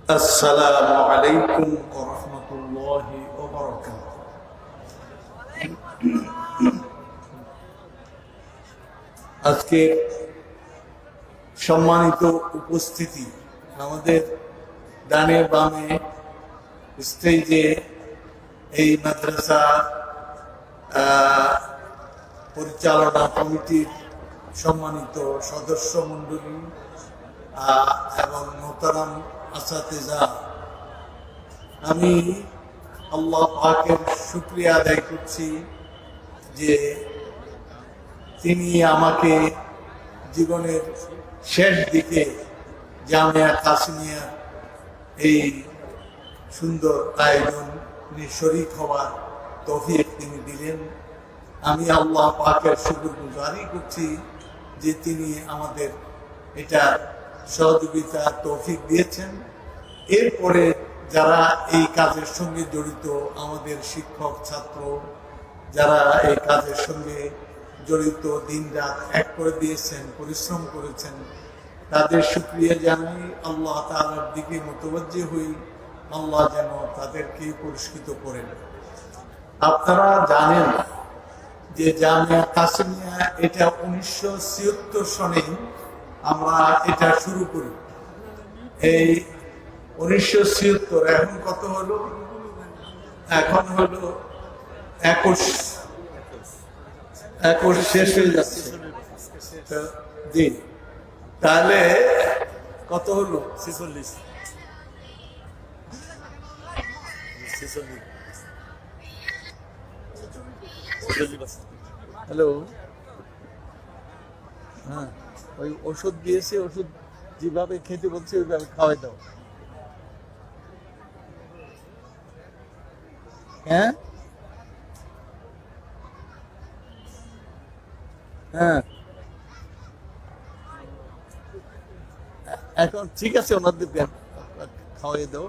আসসালামু আলাইকুম ওয়া রাহমাতুল্লাহি ওয়া বারাকাতুহু। আজকে সম্মানিত উপস্থিতি, আমাদের ডানে বামে স্টেজে এই মাদ্রাসা পরিচালনা কমিটির সম্মানিত সদস্য মণ্ডলী এবং মোহতারাম আসাতিজা, আমি আল্লাহ পাকের শুকরিয়া আদায় করছি যে তিনি আমাকে জীবনের শেষ দিকে জামিয়া কাসিমিয়া এই সুন্দর আয়োজন শরীক হওয়ার তৌফিক তিনি দিলেন। আমি আল্লাহ পাকের শুকরগুজারি করছি যে তিনি আমাদের এটা সহযোগিতা তৌফিক দিয়েছেন। এরপরে যারা এই কাজের সঙ্গে জড়িত, আমাদের শিক্ষক ছাত্র যারা এই কাজের সঙ্গে জড়িত, দিন রাত এক করে দিয়েছেন, পরিশ্রম করেছেন, তাদের শুকরিয়া জানাই। আল্লাহ তাআলার দিকে মুতাওয়াজ্জিহ হই, আল্লাহ যেন তাদেরকে পুরস্কৃত করেন। আপনারা জানেন যে জামিয়া কাসিমিয়া এটা 1976 সনে আমরা এটা শুরু করি। এই 1976, এখন কত হলো? এখন হলো 21 শেষ হয়ে যাচ্ছে। জি, তাহলে কত হলো? 46। হ্যালো, হ্যাঁ, ওই ওষুধ দিয়েছে, ওষুধ যেভাবে খেতে বলছে ওইভাবে খাওয়াই দাও। হ্যাঁ হ্যাঁ, এখন ঠিক আছে, ওনাদের খাওয়াই দাও।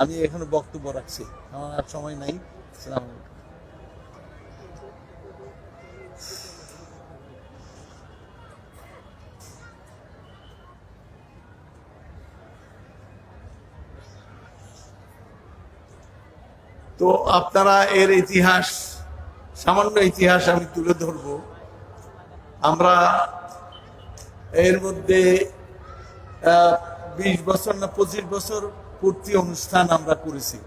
আমি এখানে বক্তব্য রাখছি, আমার আর সময় নাই। আসসালামু আলাইকুম। তো আপনারা এর ইতিহাস, সামান্য ইতিহাস আমি তুলে ধরব। আমরা এর মধ্যে 20 বছর না 25 বছর পূর্তি অনুষ্ঠান আমরা করেছি।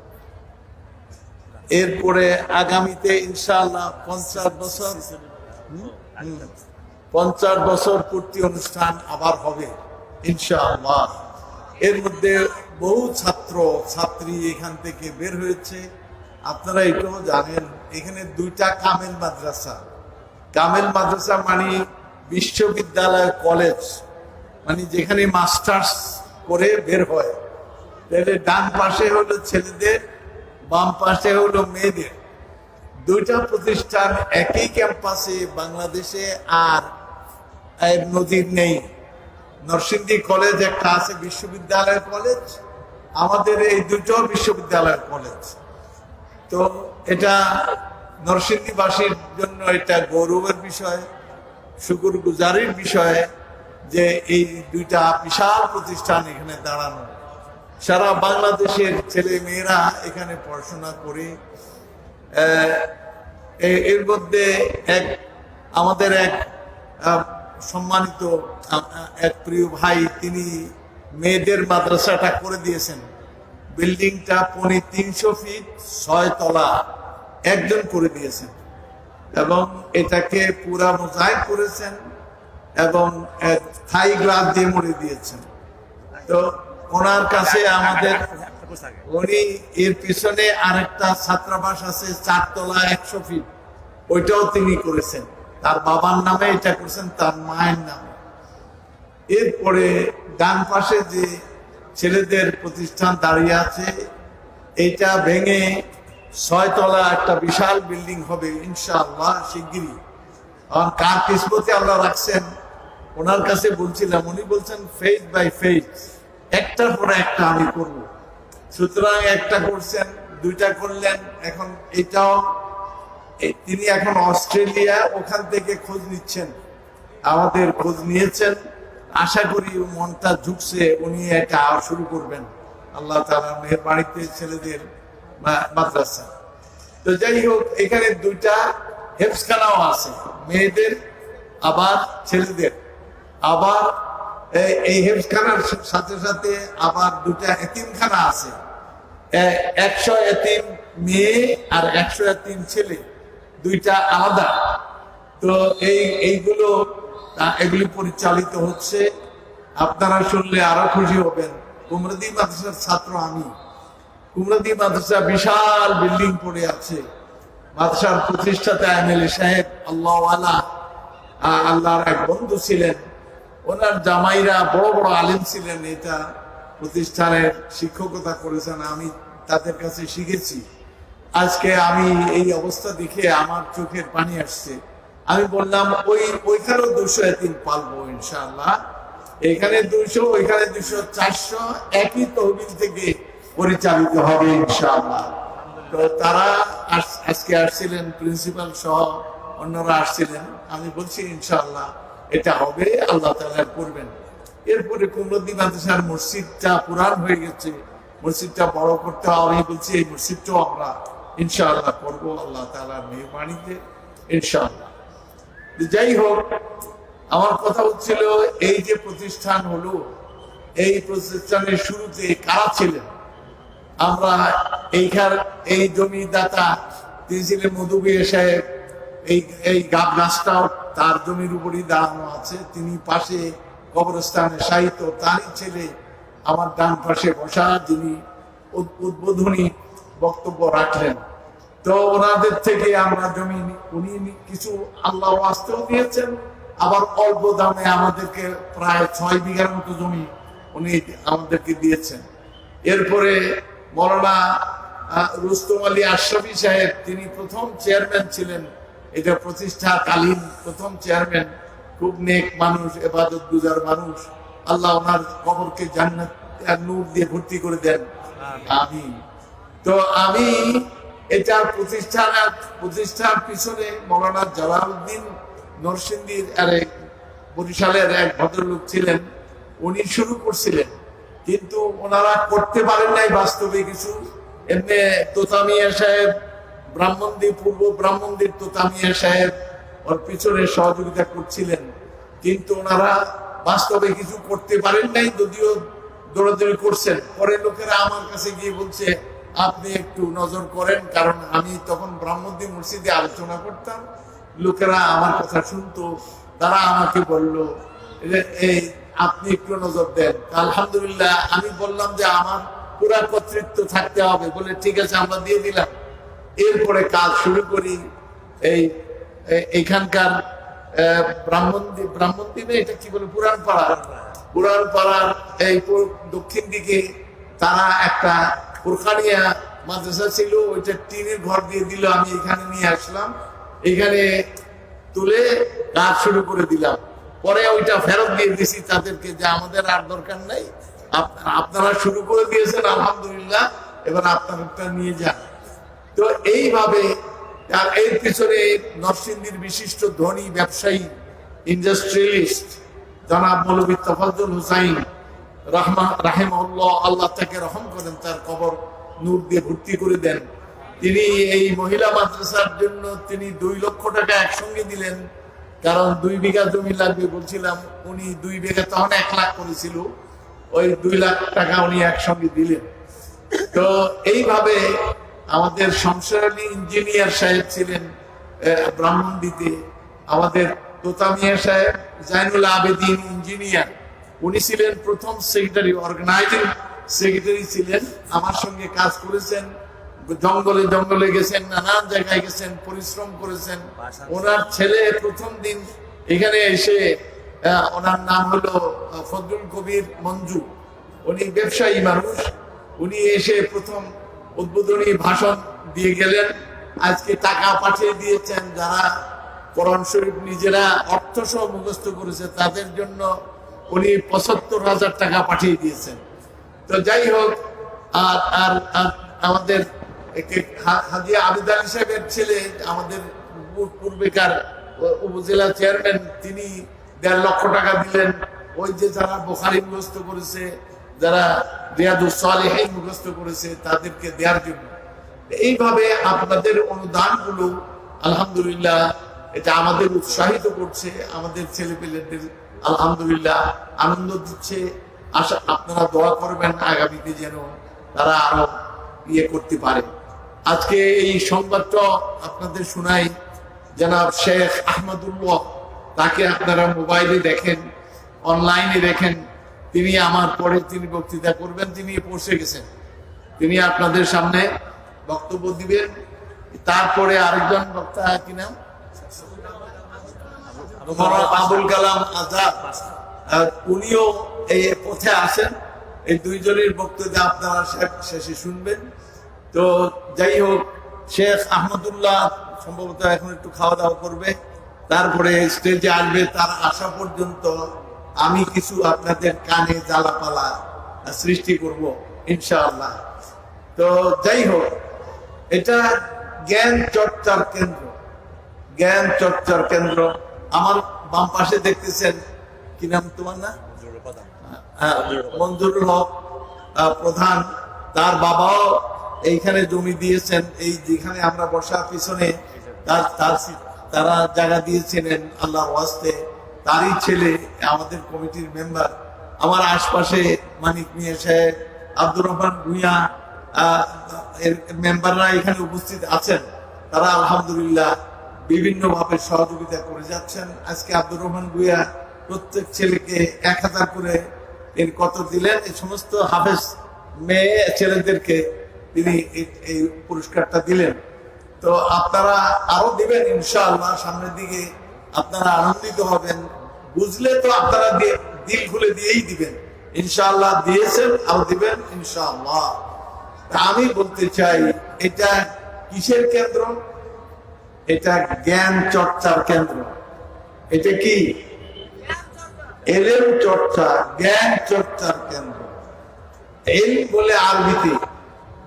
এরপরে আগামীতে ইনশাআল্লাহ 50 বছর পূর্তি অনুষ্ঠান আবার হবে ইনশাআল্লাহ। এর মধ্যে বহু ছাত্র ছাত্রী এখান থেকে বের হয়েছে। আপনারা এটাও জানেন, এখানে 2টা কামেল মাদ্রাসা। কামেল মাদ্রাসা মানে বিশ্ববিদ্যালয়, কলেজ, মানে যেখানে মাস্টার্স করে বের হয়। তাহলে ডান পাশে হলো ছেলেদের, বাম পাশে হলো মেয়েদের। 2টা প্রতিষ্ঠান একই ক্যাম্পাসে বাংলাদেশে আর নদীর নেই। নরসিংদী কলেজ একটা আছে, বিশ্ববিদ্যালয় কলেজ, আমাদের এই 2টো বিশ্ববিদ্যালয় কলেজ। তো এটা নরসিংদীবাসীর জন্য এটা গৌরবের বিষয়, শুকরগুজারির বিষয় যে এই 2টা বিশাল প্রতিষ্ঠান এখানে দাঁড়ানো। সারা বাংলাদেশের ছেলে মেয়েরা এখানে পড়াশোনা করে। এর মধ্যে আমাদের এক সম্মানিত এক প্রিয় ভাই, তিনি মেয়েদের মাদ্রাসাটা করে দিয়েছেন। বিল্ডিংটা 350 ফিট 6 তলা একজন করে দিয়েছেন এবং এটাকে পুরা মোজাইক করেছেন এবং থাই গ্লাস দিয়ে মুড়ে দিয়েছেন। তো ওনার কাছে আমাদের, উনি এর পিছনে আরেকটা ছাত্রাবাস আছে 4 তলা 100 ফিট, ওইটাও তিনি করেছেন। তার বাবার নামে এটা করেছেন, তার মায়ের নামে। এরপরে ডান পাশে যে ছেলেদের প্রতিষ্ঠান দাঁড়িয়ে আছে, এইটা ভেঙে 6 তলা একটা বিশাল বিল্ডিং হবে ইনশাআল্লাহ শিগগিরই। আর কার কিসমতে আল্লাহ রাখছেন, ওনার কাছে বলছিলাম, উনি বলছেন ফেজ বাই ফেজ, একটার পরে একটা আমি করব। সুতরাং একটা করছেন, 2টা করলেন, এখন এটাও তিনি এখন অস্ট্রেলিয়া, ওখান থেকে খোঁজ নিচ্ছেন, আমাদের খোঁজ নিয়েছেন। আশা করি মনটা ঝুঁকছে, উনি এটা শুরু করবেন। আল্লাহ তাআলা মেহেরবাড়িতে ছেলেদের মাদ্রাসা। তো যাই হোক, এখানে দুইটা হেফজখানাও আছে, মেয়েদের আবার ছেলেদের। আবার এই হেফজখানার সাথে সাথে আবার দুটা এতিমখানা আছে, 100 এতিম মেয়ে আর 100 এতিম ছেলে, দুইটা আলাদা। তো এগুলি পরিচালিত হচ্ছে। আপনারা শুনলে আরো খুশি হবেন, কুমরাদি মাদ্রাসার ছাত্র আমি। কুমরাদি মাদ্রাসা বিশাল বিল্ডিং পড়ে আছে। মাদ্রাসার প্রতিষ্ঠাতা এমএলএ সাহেব আল্লাহর এক বন্ধু ছিলেন, ওনার জামাইরা বড় বড় আলেম ছিলেন, এটা প্রতিষ্ঠানের শিক্ষকতা করেছেন, আমি তাদের কাছে শিখেছি। আজকে আমি এই অবস্থা দেখে আমার চোখের পানি আসছে। আমি বললাম ওইখানেও 200 এতিম পালবো ইনশাআল্লাহ, এখানে 200, ওইখানে 200, 400 একই তহবিল থেকে পরিচালিত হবে ইনশাআল্লাহ। তো তারা আজকে আসছিলেন, প্রিন্সিপাল সহ অন্যরা আসছিলেন। আমি বলছি ইনশাআল্লাহ এটা হবে, আল্লাহ তাআলা করবেন। এরপরে কুমরুদ্দিন মাদ্রাসার মসজিদটা পুরান হয়ে গেছে, মসজিদটা বড় করতে হবে। আমি বলছি এই মসজিদটাও আমরা ইনশাআল্লাহ করবো আল্লাহ তাআলার মেহেরবানিতে ইনশাআল্লাহ। যাই হোক, আমার কথা হচ্ছিল এই যে প্রতিষ্ঠান হলো, এই প্রতিষ্ঠানের শুরুতে কারা ছিলেন? আমরা এই জমিদাতা তিনি ছিলেন মধুবিয়া সাহেব। এই গাছটাও তার জমির উপরই দাঁড়ানো আছে। তিনি পাশে কবরস্থানে সাহিত্য, তারই ছেলে আমার ডান পাশে বসা, যিনি উদ্বোধনী বক্তব্য রাখলেন। তো ওনাদের থেকে আমরা জমি, উনি কিছু আল্লাহ ওয়াস্তেও দিয়েছেন, আবার অল্প দামে আমাদেরকে প্রায় 6 বিঘার মতো জমি উনি আমাদেরকে দিয়েছেন। এরপরে মৌলানা রুস্তম আলী আশরাফি সাহেব, তিনি প্রথম চেয়ারম্যান ছিলেন, এটা প্রতিষ্ঠাকালীন প্রথম চেয়ারম্যান। খুব নেক মানুষ, ইবাদত গুজার মানুষ। আল্লাহ ওনার কবরকে জান্নাত আর নূর দিয়ে ভর্তি করে দেন, আমিন। তো আমি এটা প্রতিষ্ঠার পিছনে মৌলানা জালালউদ্দিন নরসিংদীর বরিশালের এক ভদ্রলোক ছিলেন, উনি শুরু করছিলেন, কিন্তু ওনারা করতে পারেন নাই বাস্তবে কিছু। এমনি তোতামিয়া সাহেব, পূর্ব ব্রাহ্মণদের তোতামিয়া সাহেব ওর পিছনে সহযোগিতা করছিলেন, কিন্তু ওনারা বাস্তবে কিছু করতে পারেন নাই, যদিও দৌড়াদৌড়ি করছেন। পরে লোকেরা আমার কাছে গিয়ে বলছে আপনি একটু নজর করেন, কারণ আমি তখন ব্রাহ্মণদের মসজিদে আলোচনা করতাম, লোকেরা আমার কথা শুনতো। তারা আমাকে বললো এই আপনি একটু নজর দেন। আলহামদুলিল্লাহ, আমি বললাম যে আমার পুরা কর্তৃত্ব থাকতে হবে, বলে ঠিক আছে আমরা দিয়ে দিলাম। এরপরে কাজ শুরু করি। এইখানকার ব্রাহ্মণদ্বীপে এটা কি বলে, পুরানপাড়ার এই দক্ষিণ দিকে তারা একটা ফুরকানিয়া মাদ্রাসা ছিল, ওইটা টিনের ঘর দিয়ে দিল। আমি এখানে নিয়ে আসলাম, এখানে তুলে কাজ শুরু করে দিলাম। পরে ওইটা ফেরত দিয়ে দিছি তাদেরকে, যে আমাদের আর দরকার নাই, আপনারা শুরু করে দিয়েছেন আলহামদুলিল্লাহ, এবার আপনারা নিয়ে যান। তো এইভাবে, আর এর পিছনে নরসিংদীর বিশিষ্ট ধনী ব্যবসায়ী, ইন্ডাস্ট্রিয়ালিস্ট জনাব মৌলভী তফাজ্জল হুসাইন রাহিমাহুল্লাহ, আল্লাহ তাকে রহম করেন, তার কবর নূর দিয়ে ভর্তি করে দেন। তিনি এই মহিলা মাদ্রাসার জন্য তিনি 2 লক্ষ টাকা একসঙ্গে দিলেন, কারণ 2 বিঘা জমি লাগবে বলছিলাম। উনি 2 বিঘা তখন 1 লাখ করেছিল, ওই 2 লাখ টাকা উনি একসঙ্গে দিলেন। তো এইভাবে আমাদের শমশের আলী ইঞ্জিনিয়ার সাহেব ছিলেন ব্রাহ্মণদ্বীপে, আমাদের তোতামিয়া সাহেব জাইনুল আবেদিন ইঞ্জিনিয়ার, উনি ছিলেন প্রথম সেক্রেটারি, অর্গানাইজিং সেক্রেটারি ছিলেন। আমার সঙ্গে কাজ করেছেন, জঙ্গলে জঙ্গলে গেছেন, নানান জায়গায় গেছেন, পরিশ্রম করেছেন। ওনার ছেলে প্রথম দিন এখানে এসে, ওনার নাম হলো ফজলুল কবির মঞ্জু, উনি ব্যবসায়ী মানুষ, উনি এসে প্রথম উদ্বোধনী ভাষণ দিয়ে গেলেন। আজকে টাকা পাঠিয়ে দিয়েছেন, যারা কোরআন শরীফ নিজেরা অর্থ সহ মুখস্থ করেছে তাদের জন্য উনি ৭৫,০০০ টাকা পাঠিয়ে দিয়েছেন। তো যাই হোক, আর আমাদের হাজী আবিদ আলী সাহেবের ছেলে, আমাদের পূর্বেকার উপজেলা চেয়ারম্যান, তিনি ১.৫ লক্ষ টাকা দিলেন। ওই যে যারা বুখারী মুখস্থ করেছে যারা রিয়াদুস সালিহিন মুখস্থ করেছে তাদেরকে দেওয়ার জন্য। এইভাবে আপনাদের অনুদানগুলো আলহামদুলিল্লাহ এটা আমাদের উৎসাহিত করছে, আমাদের ছেলেপেলেদের আলহামদুলিল্লাহ আনন্দ দিচ্ছে। আশা আপনারা দোয়া করবেন আগামীতে যেন তারা আরো করতে পারে। আজকে এই সংবাদটা আপনাদের শোনাই, জনাব শেখ আহমদুল্লাহ, তাকে আপনারা মোবাইলে দেখেন, অনলাইনে দেখেন। তিনি আমার পরে তিনি বক্তৃতা করবেন, তিনি পৌঁছে গেছেন, তিনি আপনাদের সামনে বক্তব্য দিবেন। তারপরে আরেকজন বক্তা কিনা আবুল কালাম আজাদ, উনিও এই পথে আসেন। এই দুইজনের বক্তব্য আপনারা শেষে শুনবেন। তো যাই হোক, শেখ আহমদুল্লাহ সম্ভবত এখন একটু খাওয়া দাওয়া করবে, তারপরে স্টেজে আসবে। তার আসা পর্যন্ত আমি কিছু আপনাদের কানে জ্বালাপালা সৃষ্টি করব ইনশাআল্লাহ। তো যাই হোক, এটা জ্ঞান চর্চার কেন্দ্র, জ্ঞান চর্চার কেন্দ্র। আমার বাম পাশে দেখতেছেন, কি নাম তোমার? না, মঞ্জুরুল হক প্রধান, তার বাবাও এইখানে জমি দিয়েছেন। এই যেখানে আমরা বসা পিছনে তারা জায়গা দিয়েছিলেন আল্লাহর ওয়াস্তে। তারই ছেলে আমাদের কমিটির মেম্বার। আমার আশপাশে মানিক মিয়া সাহেব, আব্দুর রহমান ভুঁইয়া মেম্বাররা এখানে উপস্থিত আছেন। তারা আলহামদুলিল্লাহ বিভিন্ন ভাবে সহযোগিতা করে যাচ্ছেন। আজকে আব্দুর রহমান ভুঁইয়া প্রত্যেক ছেলেকে 1000 করে এর কত দিলেন, এই সমস্ত হাফেজ মেয়ে ছেলেদেরকে তিনি এই পুরস্কারটা দিলেন। তো আপনারা আরো দিবেন ইনশাআল্লাহ, সামনের দিকে আপনারা আনন্দিত হবেন। বুঝলে তো আপনারা দিল খুলে দিয়েই দিবেন ইনশাআল্লাহ, দিয়েছেন আরো দিবেন ইনশাআল্লাহ। আমি বলতে চাই, এটা কিসের কেন্দ্র? এটা জ্ঞান চর্চার কেন্দ্র। এটা কি? এলেম চর্চা, জ্ঞান চর্চার কেন্দ্র। এল বলে আরবিতে,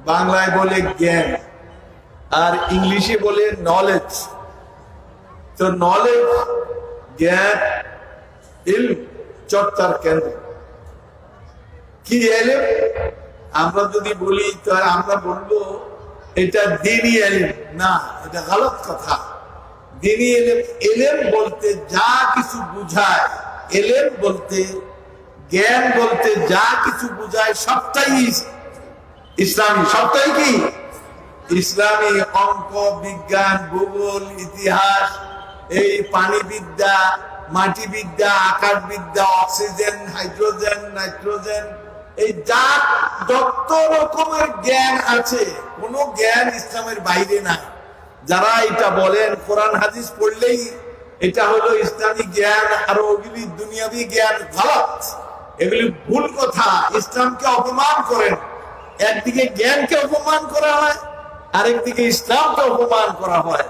বাংলায় বলে জ্ঞান, আর ইংলিশে বলে নলেজ। তো নলেজ, জ্ঞান, ইলম চর্চার কেন্দ্র। কি এলেম? আমরা যদি বলি তো আমরা বলবো এটা দ্বীনি এলেম। না, এটা গলত কথা। দ্বীনি এলেম, এলেম বলতে যা কিছু বুঝায়, এলেম বলতে, জ্ঞান বলতে যা কিছু বুঝায় সবটাই ইসলামী। সবটাই কি ইসলামী? অঙ্ক, বিজ্ঞান, ভূগোল, ইতিহাস, এই পানিবিদ্যা, মাটিবিদ্যা, আকাশবিদ্যা, অক্সিজেন, হাইড্রোজেন, নাইট্রোজেন, এই যা যত রকমের জ্ঞান আছে, কোন জ্ঞান ইসলামের বাইরে নাই। যারা এটা বলেন কোরআন হাদিস পড়লেই এটা হলো ইসলামী জ্ঞান, আর ওগুলি দুনিয়াবি জ্ঞান, গলত। এগুলি ভুল কথা, ইসলামকে অপমান করেন। একদিকে জ্ঞানকে অপমান করা হয়, আরেকদিকে ইসলামকে অপমান করা হয়।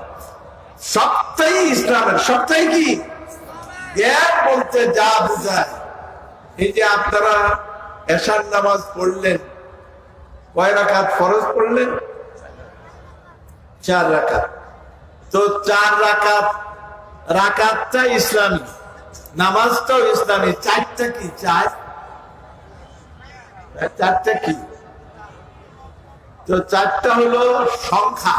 সবটাই ইসলামের, সবটাই কি জ্ঞান বলতে যা বুঝায়। এই যে আপনারা এশার নামাজ পড়লেন, কয় রাকাত ফরজ পড়লেন? 4 রাকাত। তো 4 রাকাত, রাকাতটা ইসলামী, নামাজটাও ইসলামী। 4টা কি? 4টা কি? তো 4টা হলো সংখ্যা।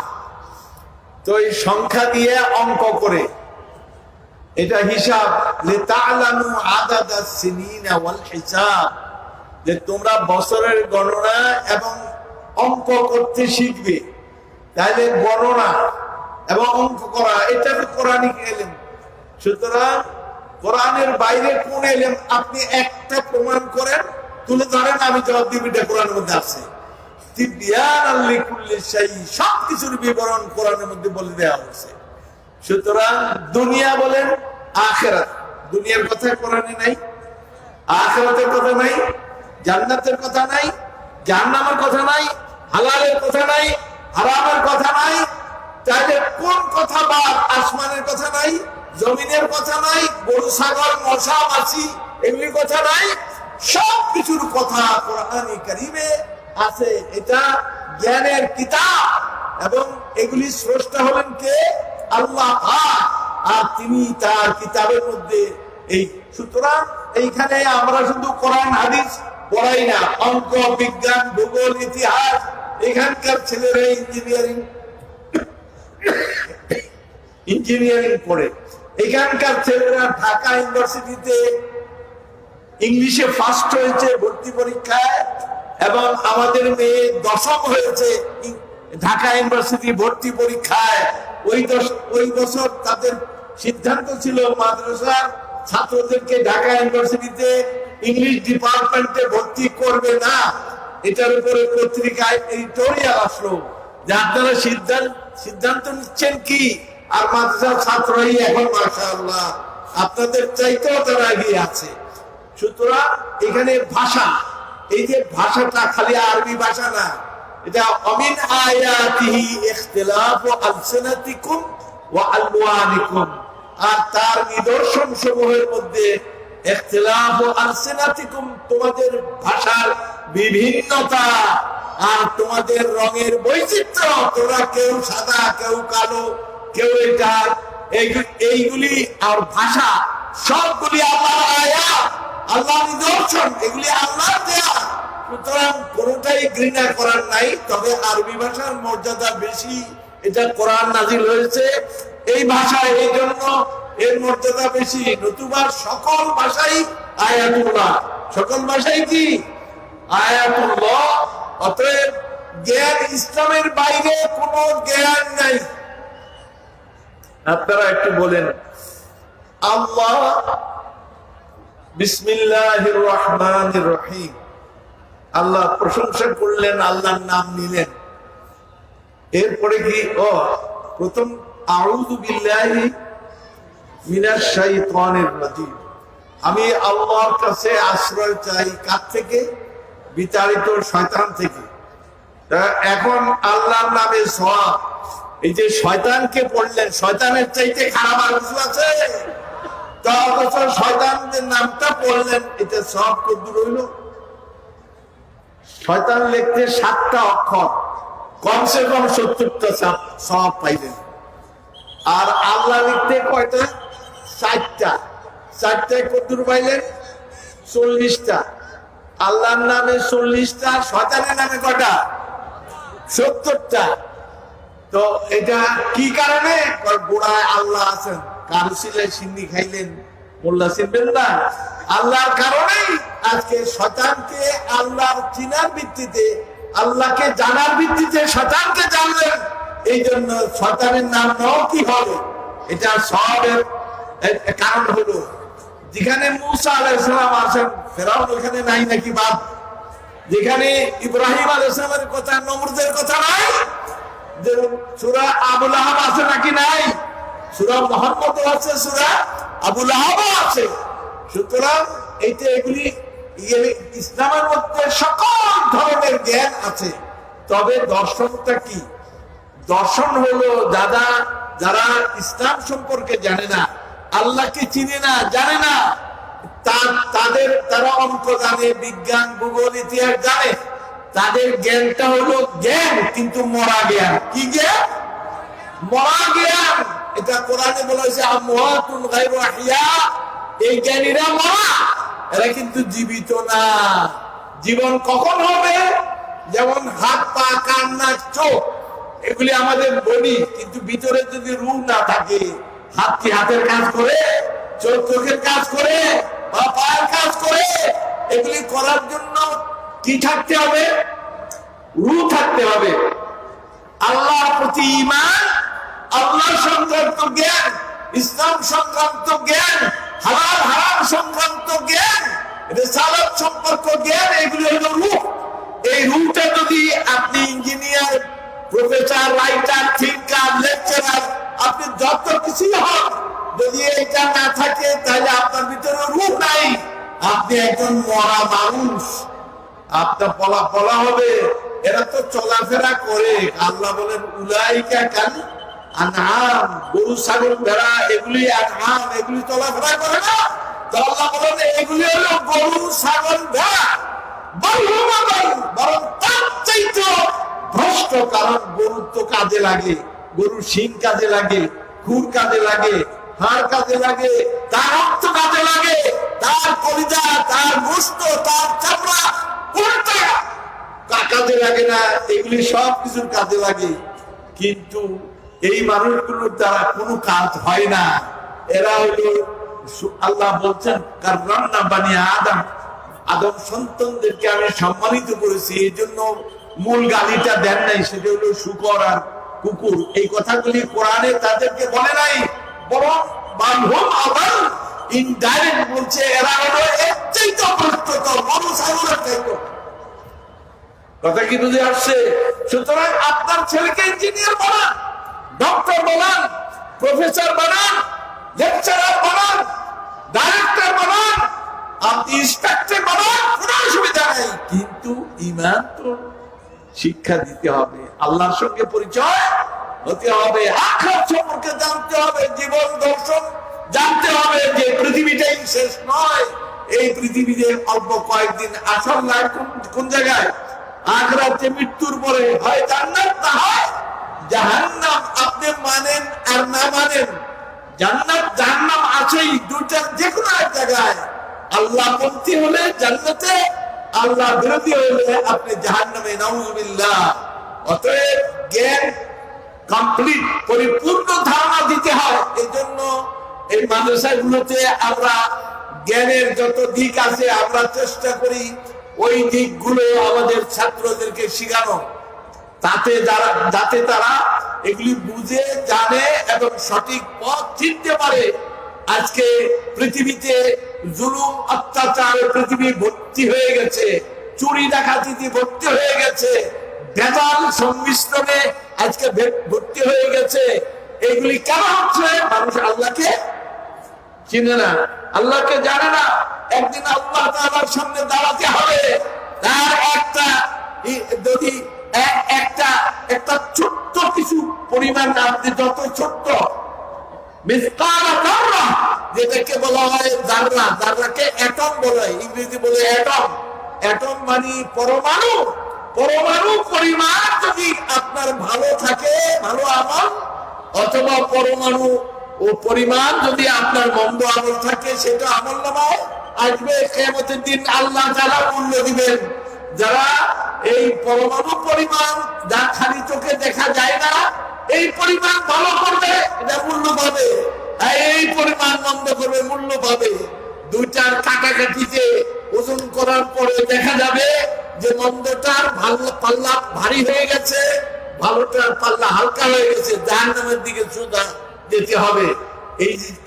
তো এই সংখ্যা দিয়ে অঙ্ক করে, এটা হিসাব, লিতা'লামু আদাদাস সিনিনা ওয়াল হিসাব, যে তোমরা বছরের গণনা এবং অঙ্ক করতে শিখবে। তাহলে গণনা এবং অঙ্ক করা এটা তো কোরআনিক এলেম। সুতরাং কোরআনের বাইরে কোন এলেম আপনি একটা প্রমাণ করেন, তুলে ধরেন, আমি জবাব দিব এটা কোরআনের মধ্যে আছে। তিবয়ানাল লিকুল্লি শাই, সবকিছুর বিবরণ কোরআনের মধ্যে বলে দেওয়া হয়েছে। সুতরাং দুনিয়া বলেন, আখিরাত, দুনিয়ার কথা কোরআনে নাই, আখিরাতের কথা নাই, জান্নাতের কথা নাই, জাহান্নামের কথা নাই, হালালের কথা নাই, হারামের কথা নাই। তাহলে কোন কথা বাদ? আসমানের কথা নাই, জমিনের কথা নাই, গরু ছাগল মশা মাছি এগুলির কথা নাই, সবকিছুর কথা কোরআনে কারিমে আছে। এটা জ্ঞানের কিতাব, এবং এগুলি স্রষ্টা হলেন কে? আল্লাহ পাক, আর তিনি তার কিতাবের মধ্যে এই। সুতরাং এইখানে আমরা শুধু কোরআন হাদিস পড়াই না, অঙ্ক, বিজ্ঞান, ভূগোল, ইতিহাস এখানকার ছেলেরা ইঞ্জিনিয়ারিং পড়ে। এখানকার ছেলেরা ঢাকা ইউনিভার্সিটিতে ইংলিশে ফার্স্ট হয়েছে ভর্তি পরীক্ষায়, এবং আমাদের মেয়ে দশম হয়েছে ঢাকা ইউনিভার্সিটি ভর্তি পরীক্ষায়। ওই বছর তাদের সিদ্ধান্ত ছিল মাদ্রাসার ছাত্রদেরকে ঢাকা ইউনিভার্সিটিতে ইংলিশ ডিপার্টমেন্টে ভর্তি করবে না। এটার উপরে পত্রিকায় এডিটোরিয়াল আসলো যে আপনারা সিদ্ধান্ত নিচ্ছেন কি, আর মাদ্রাসার ছাত্রই এখন মাশাআল্লাহ আপনাদের চাইতেও তারা এগিয়ে আছে। সুতরাং এখানে ভাষা, এই যে ভাষাটা খালি আরবি ভাষা না, এটা অমিন আয়াতিহি ইখতিলাফু আলসিনাতিকুম ওয়া আলওয়ানিকুম, আর তার নিদর্শন সমূহের মধ্যে ইখতিলাফু আলসিনাতিকুম, তোমাদের ভাষার বিভিন্নতা আর তোমাদের রঙের বৈচিত্র্য। তোমরা কেউ সাদা, কেউ কালো, কেউ এটা, এইগুলি আর ভাষা সবগুলি আল্লাহর আয়াত, আল্লাহর নিদর্শন, এগুলি আল্লাহর দেয়া। সুতরাং কোনটাই ঘৃণা করার নাই, তবে আরবি ভাষার মর্যাদা বেশি, এটা কোরআন নাজিল হয়েছে এই ভাষায়, এই জন্য এর মর্যাদা বেশি। নতুবা সকল ভাষাই আয়াতুল্লাহ, সকল ভাষাই কি আয়াতুল্লাহ। অতএব জ্ঞান ইসলামের বাইরে কোনো জ্ঞান নাই। আপনারা একটু বলেন আল্লাহ বিসমিল্লাহির রহমানির রহিম, আল্লাহ প্রশংসা করলেন, আল্লাহর নাম নিলেন, এরপরে কি প্রথম আউযু বিল্লাহি মিনাশ শাইতানির রাজিম, আমি আল্লাহর কাছে আশ্রয় চাই, কার থেকে? বিতাড়িত শয়তান থেকে। এখন আল্লাহর নামে সওয়াব, এই যে শয়তানকে পড়লেন, শয়তানের চাইতে খারাপ আর কিছু আছে? শয়তানদের নামটা পড়লেন, এটা সওয়াব কদ্দুর হইল? শয়তান লিখতে 7টা অক্ষর, কমসে কম 70টা সওয়াব পাইলেন। আর আল্লাহ লিখতে কয়টা? 4টা। 4টায় কদ্দুর পাইলেন? 40টা। আল্লাহর নামে 40টা, শয়তানের নামে কয়টা? 70টা। তো এটা কি কারণে? গোড়ায় আল্লাহ আছেন। কারু সিলাই সিন্নি খাইলেন, মোল্লা চিনবেন না? আল্লাহর কারণেই আজকে শয়তানকে আল্লাহর চিনার ভিত্তিতে, আল্লাহকে জানার ভিত্তিতে শয়তানকে জানলেন, এই জন্য শয়তানের নাম নাও কি হবে? এটা সবের কারণ হলো যেখানে মুসা আলাইহিস সালাম আছেন, ফেরাউন ওখানে নাই নাকি? বাদ। যেখানে ইব্রাহিম আলাইহিস সালামের কথা, নমরুদের কথা নাই, যে সূরা আবু লাহাব আছে নাকি? নাই। সূরা মুহাম্মদ আছে, সূরা আবু লাহাব আছে। সুতরাং এইটা এগুলি ইসলামের মধ্যে সকল ধরনের জ্ঞান আছে। তবে দর্শনটা কি? দর্শন হলো যারা ইসলাম সম্পর্কে জানে না, আল্লাহকে চিনে না, জানে না, তারা অঙ্ক জানে, বিজ্ঞান, ভূগোল, ইতিহাস জানে, তাদের জ্ঞানটা হলো জ্ঞান, কিন্তু মরা জ্ঞান। কি জ্ঞান? মরা জ্ঞান। এটা কোরআনে বলা হয়েছে আমওয়াতুন গায়রু আহিয়া, এই জ্ঞানীরা মরা, এরা কিন্তু জীবিত না। জীবন কখন হবে? যেমন হাত, পা, কান, নাক, চোখ, এগুলি আমাদের বডি, কিন্তু ভিতরে যদি রূহ না থাকে, হাত কি হাতের কাজ করে? চোখ চোখের কাজ করে? বা পায়ের কাজ করে? এগুলি করার জন্য কি থাকতে হবে? রূহ থাকতে হবে। আল্লাহর প্রতি ঈমান, আল্লাহ সংক্রান্ত জ্ঞান, ইসলাম সংক্রান্ত জ্ঞান, হালাল হারাম সংক্রান্ত জ্ঞান, রিসালাত সম্পর্ক জ্ঞান, এগুলি হলো রূহ। এই রূহটা যদি আপনি engineer, professor, writer, thinker, lecturer, আপনি যত কিছুই হন, যদি এটা না থাকে তাহলে আপনার ভিতরে রূহ নাই, আপনি একজন মরা মানুষ। আপনার বলা হবে এরা তো চলাফেরা করে। আল্লাহ বলেন উলাইকা কাল আনআম, গরু ছাগল ভেড়া এগুলি আনআম, এগুলি চলাফেরা করে না। তো আল্লাহ বলেন এগুলি হলো গরু ছাগল ভেড়া, বরং তার চাইতে ভ্রষ্ট। কারণ গরুর তো কাজে লাগে, গরুর শিং কাজে লাগে, খুর কাজে লাগে, হাড় কাজে লাগে, তার রক্ত কাজে লাগে, তার কলিজা, তার গোশত, তার চামড়া কোনটা কাজে লাগে না, এগুলি সব কিছুর কাজে লাগে, কিন্তু এই মানুষগুলোর দ্বারা কোনো কাজ হয় না। এরা হলো আল্লাহ বলছেন কাররামনা বানি আদম, আদম সন্তানদেরকে আমি সম্মানিত করেছি, এই জন্য মূল গালিটা দেন নাই, সেটা হলো শুকর আর কুকুর। এই কথাগুলি কোরআনে তাদেরকে বলে নাই, বরং বালহুম আদাল ইনডাইরেক্ট বলছে এরা হলো এর চাইতে অপ্রস্তুত মানুষ ছাগলের চাইতে। কথা কি বুঝে আসছে? সুতরাং আপনার ছেলেকে ইঞ্জিনিয়ার বানান, ডক্টর বানান, প্রফেসর বানান, লেকচারার বানান, ডাইরেক্টর বানান, আপনি ইন্সপেক্টর বানান, কোনো অসুবিধা নেই, কিন্তু ঈমান তো শিক্ষা দিতে হবে, আল্লাহর সঙ্গে পরিচয় হতে হবে, আখিরাত সম্পর্কে জানতে হবে, জীবন দর্শন জানতে হবে, যে পৃথিবীটাই শেষ নয়, এই পৃথিবীতে অল্প কয়েকদিন আসল লাইফ কোন জায়গায়, আখিরাতে মৃত্যুর পরে হয় জান্নাত না হয় জাহান্নাম। আপনি মানেন আর না মানেন, জান্নাত জাহান্নাম আছেই, দুটার যে কোনো এক জায়গায়। আল্লাহ পন্থী হলে জান্নাতে, আল্লাহ বিরোধী হলে আপনি জাহান্নামে, নাউযুবিল্লাহ। অতএব জ্ঞান কমপ্লিট, পরিপূর্ণ ধারণা দিতে হয়। এই জন্য এই মাদ্রাসাগুলোতে আমরা জ্ঞানের যত দিক আছে আমরা চেষ্টা করি ওই দিকগুলো আমাদের ছাত্রদেরকে শেখানো, যাতে তারা এগুলি বুঝে জানে এবং সঠিক পথ চিনতে পারে। আজকে পৃথিবীতে জুলুম অত্যাচারে পৃথিবী ভর্তি হয়ে গেছে, চুরি ডাকাতিতে ভর্তি হয়ে গেছে, ভেজাল সংমিশ্রণে আজকে ভর্তি হয়ে গেছে। এগুলি কেন হচ্ছে? মানুষ আল্লাহকে চিনে না, আল্লাহকে জানে না। একদিন আল্লাহ তাআলার সামনে দাঁড়াতে হবে, তার যদি একটা ছোট্ট কিছু পরিমাণ, আপনি যত ছোট্ট মিসকাল যাররা, যেটাকে বলা হয় যাররা, যাররাকে অ্যাটম বলে, ইংরেজি বলে অ্যাটম। অ্যাটম মানে পরমাণু। পরমাণু পরিমাণ যদি আপনার ভালো থাকে, ভালো আমল, অথবা পরমাণু ও পরিমাণ যদি আপনার মন্দ আমল থাকে, সেটা আমল নামায় আসবে। কিয়ামতের দিন আল্লাহ তাআলা মূল্য দিবেন। যারা এই পরমাণু পরিমাণ, যা খালি চোখে দেখা যায় না, এই পরিমাণ ভালো করবে, এটা মূল্য পাবে, এই পরিমাণ মন্দ করবে, মূল্য পাবে। দুইটার কাটাকাটিতে ওজন করার পরে দেখা যাবে যে মন্দটার পাল্লা ভারী হয়ে গেছে, ভালোটার পাল্লা হালকা হয়ে গেছে, জাহান্নামের দিকে সোজা যেতে হবে।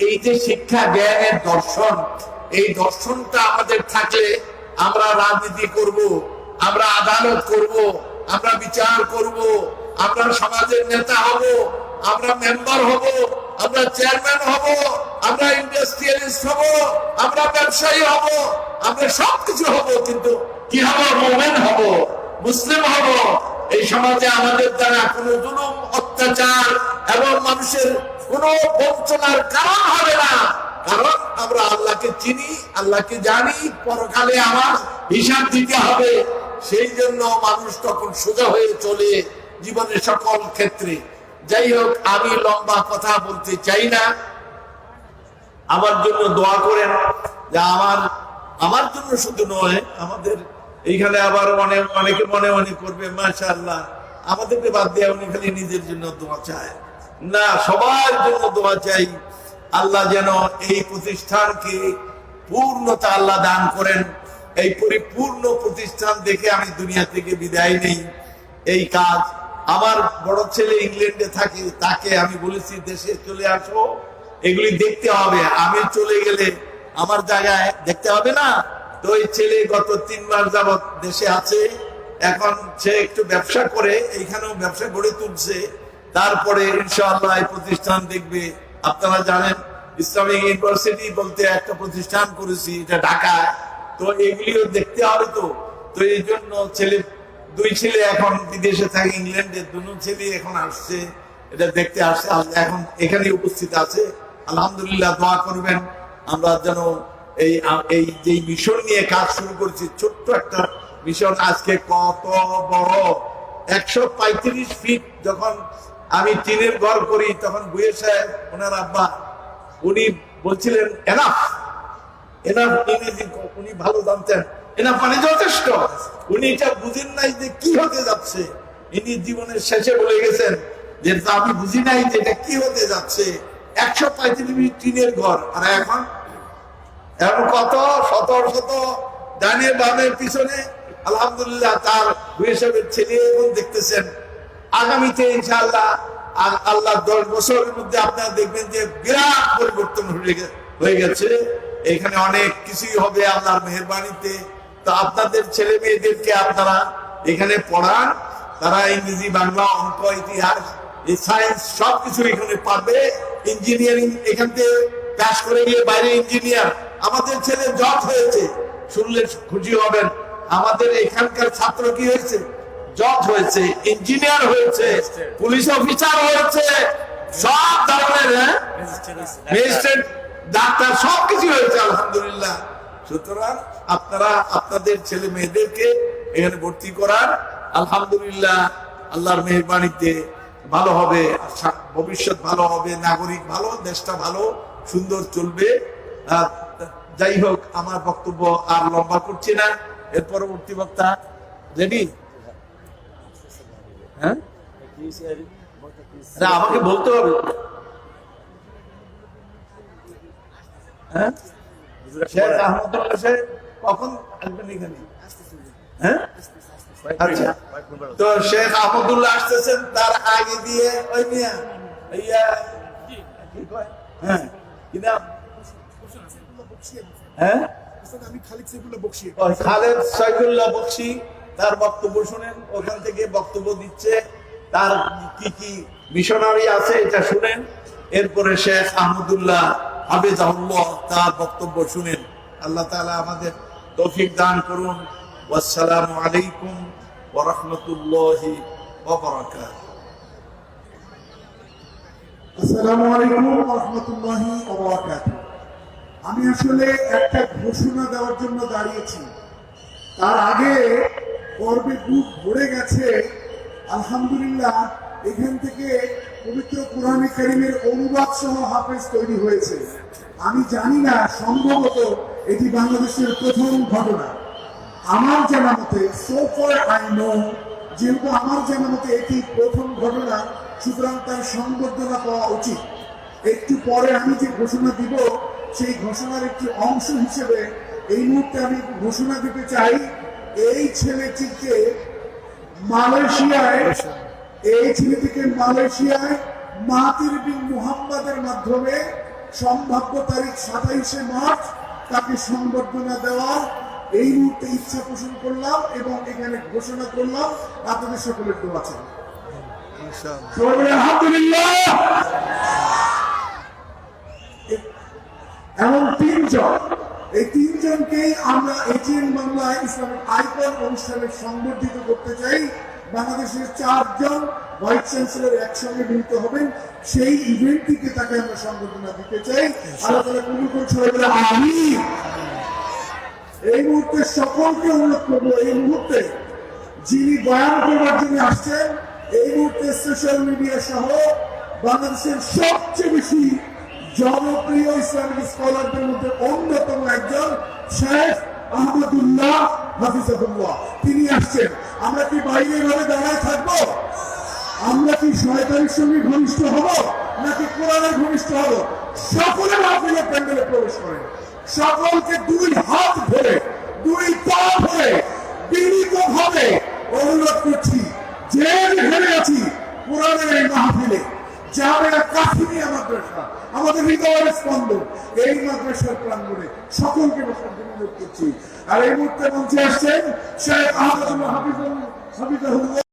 এই যে শিক্ষা জ্ঞানের দর্শন, এই দর্শনটা আমাদের থাকলে আমরা রাজনীতি করব, আমরা আদালত করব, আমরা বিচার করব, আমরা সমাজের নেতা হব, আমরা মেম্বার হব, আমরা চেয়ারম্যান হব, আমরা ইন্ডাস্ট্রিয়ালিস্ট হব, আমরা ব্যবসায়ী হব, আমরা সবকিছু হব, কিন্তু কি হব? মুমিন হব, মুসলিম হব। এই সমাজে আমাদের দ্বারা কোনো জুলুম, অত্যাচার এবং মানুষের কোনো বঞ্চনার কারণ হবে না, কারণ আমরা আল্লাহকে চিনি, আল্লাহকে জানি, পরকালে আমার হিসাব দিতে হবে। সেই জন্য মানুষ তখন সোজা হয়ে চলে জীবনের সকল ক্ষেত্রে। যাই হোক, আমি লম্বা কথা বলতে চাই না। আমার জন্য দোয়া করেন, যে আমার জন্য শুধু নয়, আমাদের এইখানে আবার অনেকে মনে মনে করবে মাশাআল্লাহ আমাদেরকে বাদ দিয়ে উনি খালি নিজের জন্য দোয়া চায় না, সবার জন্য দোয়া চাই। আল্লাহ যেন এই প্রতিষ্ঠানকে পূর্ণতা আল্লাহ দান করেন। এই পরিপূর্ণ প্রতিষ্ঠান দেখে আমি দুনিয়া থেকে বিদায় নেই। এই কাজ আমার বড় ছেলে ইংল্যান্ডে থাকে, তাকে আমি বলেছি দেশে চলে আসো, এগুলি দেখতে হবে। আমি চলে গেলে আমার জায়গায় দেখতে হবে না। তো এই ছেলে গত 3 মাস যাবৎ দেশে আছে, এখন সে একটু ব্যবসা করে, এইখানেও ব্যবসা গড়ে তুলছে। তারপরে ইনশাআল্লাহ এই প্রতিষ্ঠান দেখবে। আপনারা জানেন ইসলামিক ইউনিভার্সিটি বলতে একটা প্রতিষ্ঠান করেছি, এটা ঢাকায়। তো এগুলিও দেখতে হবে। তো এই জন্য দুই ছেলে এখন বিদেশে থাকে, ইংল্যান্ডে, দুটো ছেলে এখন আসছে, এটা দেখতে আসছে, এখন এখানে উপস্থিত আছে। আলহামদুলিল্লাহ, দোয়া করবেন আমরা যেন এই যে মিশন নিয়ে কাজ শুরু করেছি, ছোট্ট একটা মিশন, আজকে কত বড় 135 ফিট। যখন আমি টিনের ঘর করি তখন বুয়ে সাহেব, ওনার আব্বা, উনি বলছিলেন এনাফ ইংরেজি উনি ভালো জানতেন। এনা পানি যথেষ্ট। উনি এটা বুঝেন নাই যে কি হতে যাচ্ছে। ইনি জীবনের শেষে বলে গেছেন যে আমি বুঝি নাই যে এটা কি হতে যাচ্ছে। 135 টিনের ঘর, আর এখন কত শত শত ডানে বামের পিছনে। আলহামদুলিল্লাহ তার হিসাবের ছেলে এবং দেখতেছেন আগামীতে ইনশাআল্লাহ আল্লাহ 10 বছরের মধ্যে আপনারা দেখবেন যে বিরাট পরিবর্তন হয়ে গেছে। এখানে অনেক কিছুই হবে আল্লাহর মেহেরবানিতে। তো আপনাদের ছেলে মেয়েদেরকে আপনারা এখানে পড়ান, তারা ইংরেজি, বাংলা, অঙ্ক, ইতিহাস, সায়েন্স সবকিছু এখানে পাবে। ইঞ্জিনিয়ারিং এখান থেকে পাস করে গিয়ে বাইরে ইঞ্জিনিয়ার। আমাদের ছেলে জজ হয়েছে, শুনলে খুশি হবেন। আমাদের এখানকার ছাত্র কি হয়েছে? জজ হয়েছে, ইঞ্জিনিয়ার হয়েছে, পুলিশ অফিসার হয়েছে, সব ধরনের ম্যাজিস্ট্রেট, ডাক্তার সবকিছু হয়েছে আলহামদুলিল্লাহ। সুতরাং আপনারা আপনাদের ছেলে মেয়েদেরকে এখানে ভর্তি করার, আলহামদুলিল্লাহ আল্লাহর মেহেরবানিতে ভালো হবে, ভবিষ্যৎ ভালো হবে, নাগরিক ভালো, দেশটা ভালো সুন্দর চলবে। যাই হোক, আমার বক্তব্য আর লম্বা করছি না। এর পরবর্তী বক্তা রেডি? হ্যাঁ, আমাকে বলতে হবে। হ্যাঁ, শেখ আহমদুল্লাহ সাহেব কখন আসবেন এখানে? হ্যাঁ, আচ্ছা। তো শেখ আহমদুল্লাহ আসতেছেন, তার আগে দিয়ে ওই মিয়া হ্যাঁ কি নাম? হ্যাঁ, খালেদ সাইফুল্লাহ বকশী, তার বক্তব্য শুনেন। ওখান থেকে বক্তব্য দিচ্ছে, তার কি কি মিশনারি আছে এটা শুনেন। এরপরে শেখ আহমদুল্লাহ হাফিজাহুল্লাহ, তার বক্তব্য শুনেন। আল্লাহ তাআলা আমাদের তৌফিক দান করুন। ওয়াসসালামু আলাইকুম ওয়া রাহমাতুল্লাহি ওয়া বারাকাতুহু। আসসালামু আলাইকুম ওয়া রাহমাতুল্লাহি ওয়া বারাকাতুহু। আমি আসলে একটা ঘোষণা দেওয়ার জন্য দাঁড়িয়েছি। তার আগে পর্বে বুক ভরে গেছে আলহামদুলিল্লাহ। এখান থেকে পবিত্র কোরআনে কারীমের অনুবাদ সহ হাফেজ তৈরি হয়েছে। আমি জানি না, সম্ভবত এটি বাংলাদেশের প্রথম ঘটনা আমার জানা মতে। সো ফার আই নো, যেহেতু আমার জানা মতে এটি প্রথম ঘটনা, সুতরাং তার সংবর্ধনা পাওয়া উচিত। একটু পরে আমি যে ঘোষণা দিব, সেই ঘোষণার একটি অংশ হিসেবে এই মুহূর্তে আমি ঘোষণা দিতে চাই, এই ছেলেটিকে মালয়েশিয়ায় মাহাতির বিন মুহাম্মাদের মাধ্যমে সম্ভাব্য তারিখ 27শে মার্চ তাকে সংবর্ধনা দেওয়ার এই মুহূর্তে ইচ্ছা পোষণ করলাম এবং এখানে ঘোষণা করলাম। আপনাদের সকলের দোয়া চাই। আলহামদুলিল্লাহ। এমন তিনজন, এই তিনজনকেই আমরা এজিএন বাংলা ইসলামিক আইকন অনুষ্ঠানে সংবর্ধিত করতে চাই। বাংলাদেশের 4 জন ভাইস চ্যান্সেলর একসঙ্গে মিলিত হবেন, সেই ইভেন্টটিকে তাকে আমরা সংবর্ধনা দিতে চাই। আল্লাহ তাআলা কবুল করুন, সবাই বলে আমিন। এই মুহূর্তে সকলকে অনুরোধ করবো, এই মুহূর্তে যিনি বয়ান করবার জন্য আসছেন, এই মুহূর্তে সোশ্যাল মিডিয়া সহ বাংলাদেশের সবচেয়ে বেশি জনপ্রিয় ইসলামিক স্কলারদের মধ্যে অন্যতম একজন শেখ আহমদুল্লাহ হাফিজাহুল্লাহ, তিনি আসছেন। আমরা কি বাইরে ভাবে দাঁড়ায় থাকবো? আমরা কি শয়তানের সঙ্গে ঘনিষ্ঠ হব নাকি কোরআনের ঘনিষ্ঠ হব? সকলে মাহফিলের প্যান্ডেলে প্রবেশ করেন। সকলকে 2 হাত ধরে 2 পা ধরে বিনীতভাবে অনুরোধ করছি, যে যেখানে আছি কোরআনের এই মাহফিলে যাবে না। কাফিরিয়া মাদ্রাসা আমাদের হৃদয়ের স্পন্দন, এই মাদ্রাসার প্রাঙ্গণে সকলকে বসার জন্য অনুরোধ করছি। আর এই মুহূর্তে মঞ্চে আসছেন শেখ আহমদুল্লাহ হাফিজাহুল্লাহ।